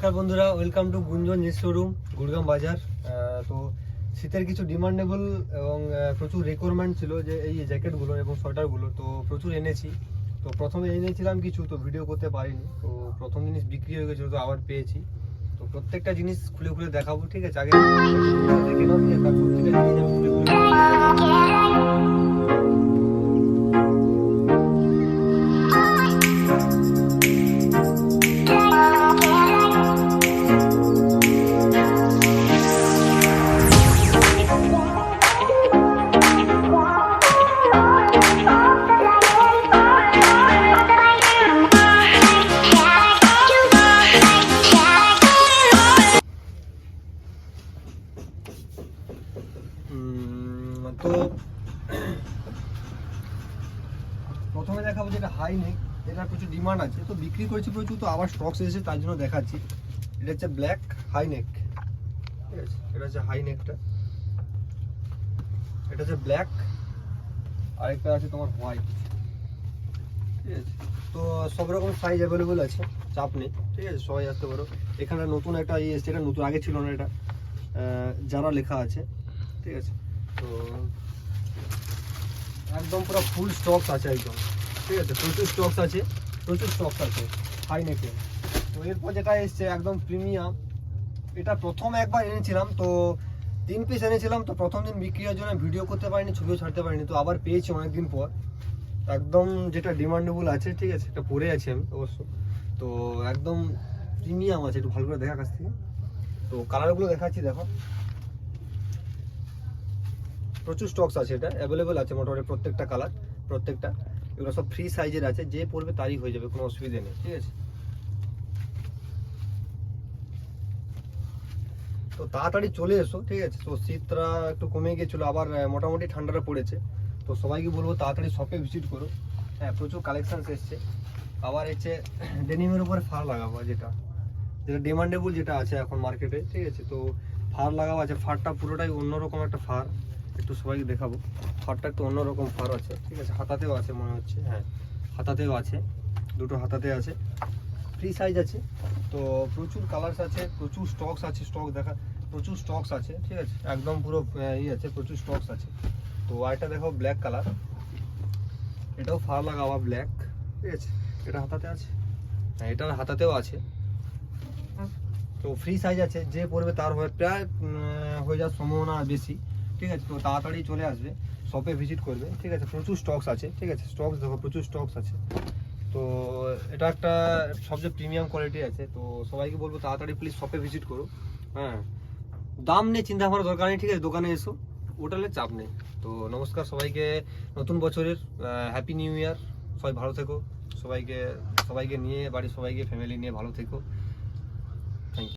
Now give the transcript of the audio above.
নমস্কার বন্ধুরা, welcome to গুঞ্জন জিন্স শোরুম, গুড়গাম বাজার। তো শীতের কিছু ডিমান্ডেবল এবং প্রচুর রিকোয়ারমেন্ট ছিল যে এই জ্যাকেটগুলো এবং সোয়েটারগুলো, তো প্রচুর এনেছি। তো প্রথমে এনেছিলাম কিছু, তো ভিডিও করতে পারিনি। তো প্রথম জিনিস বিক্রি হয়ে গেছিলো, তো আবার পেয়েছি। তো প্রত্যেকটা জিনিস খুলে খুলে দেখাবো, ঠিক আছে? আগে দেখে নাও, তার প্রত্যেকটা জিনিস আমি খুলে খুলে তো প্রথমে দেখাবো যেটা হাই নেক, এটার প্রচুর ডিমান্ড আছে, তো বিক্রি করেছি প্রচুর, তো আবার স্টক এসেছে, তার জন্য দেখাচ্ছি। এটা হচ্ছে ব্ল্যাক হাই নেক, ঠিক আছে? এটা হচ্ছে হাই নেকটা, এটা হচ্ছে ব্ল্যাক, আরেকটা আছে তোমার হোয়াইট, ঠিক আছে? তো সব রকম সাইজ অ্যাভেলেবল আছে, চাপ নেই, ঠিক আছে? সবাই আসতে পারো। এখানে নতুন একটা ইয়ে এসছে, এটা নতুন, আগে ছিল না, এটা যারা লেখা আছে, ঠিক আছে? তো একদম পুরো ফুল স্টকস আছে একদম, ঠিক আছে? প্রচুর স্টকস আছে, প্রচুর স্টকস আছে হাই নেকে। তো এরপর যেটা এসছে একদম প্রিমিয়াম, এটা প্রথম একবার এনেছিলাম, তো 3 পিস এনেছিলাম। তো প্রথম দিন বিক্রি হওয়ার জন্য ভিডিও করতে পারিনি, ছবিও ছাড়তে পারিনি, তো আবার পেয়েছি অনেকদিন পর। একদম যেটা ডিমান্ডেবল আছে, ঠিক আছে? এটা পরে আছি আমি অবশ্য। তো একদম প্রিমিয়াম আছে, একটু ভালো করে দেখা কাছ থেকে। তো কালারগুলো দেখাচ্ছি, দেখো প্রচুর স্টকস আছে, এটা অ্যাভেলেবেল আছে মোটামুটি প্রত্যেকটা কালার, প্রত্যেকটা। এগুলো সব ফ্রি সাইজের আছে, যে পড়বে তারই হয়ে যাবে, কোনো অসুবিধা নেই, ঠিক আছে? তো তাড়াতাড়ি চলে এসো, ঠিক আছে? তো শীতটা একটু কমে গিয়েছিলো, আবার মোটামুটি ঠান্ডাটা পড়েছে। তো সবাইকে বলবো তাড়াতাড়ি শপে ভিজিট করো। হ্যাঁ, প্রচুর কালেকশানস এসছে। আবার এসছে ডেনিমের উপরে ফার লাগাবো, যেটা যেটা ডিমান্ডেবল যেটা আছে এখন মার্কেটে, ঠিক আছে? তো ফার লাগাবো আছে, ফারটা পুরোটাই অন্যরকম একটা ফার, একটু সবাইকে দেখাবো। ফারটা একটু অন্যরকম ফার আছে, ঠিক আছে? হাতাতেও আছে মনে হচ্ছে, হ্যাঁ হাতাতেও আছে, দুটো হাতাতে আছে, ফ্রি সাইজ আছে। তো প্রচুর কালার্স আছে, প্রচুর স্টকস আছে, স্টক দেখা প্রচুর স্টকস আছে, ঠিক আছে? একদম পুরো ইয়ে আছে, প্রচুর স্টকস আছে। তো আরেকটা দেখো ব্ল্যাক কালার, এটাও ফার লাগাওয়া ব্ল্যাক, ঠিক আছে? এটা হাতাতে আছে, হ্যাঁ এটার হাতাতেও আছে। তো ফ্রি সাইজ আছে, যে পড়বে তার প্রায় হয়ে যাওয়ার সম্ভাবনা বেশি, ঠিক আছে? তো তাড়াতাড়ি চলে আসবে, শপে ভিজিট করবে, ঠিক আছে? প্রচুর স্টকস আছে, ঠিক আছে? স্টকস দেখো, প্রচুর স্টকস আছে। তো এটা একটা সবচেয়ে প্রিমিয়াম কোয়ালিটি আছে। তো সবাইকে বলবো তাড়াতাড়ি প্লিজ শপে ভিজিট করো। হ্যাঁ, দাম নিয়ে চিন্তা ভাবনার দরকার নেই, ঠিক আছে? দোকানে এসো, ওটালে চাপ নেই। তো নমস্কার সবাইকে, নতুন বছরের হ্যাপি নিউ ইয়ার। সবাই ভালো থেকো, সবাইকে নিয়ে বাড়ির সবাইকে ফ্যামিলি নিয়ে ভালো থেকো।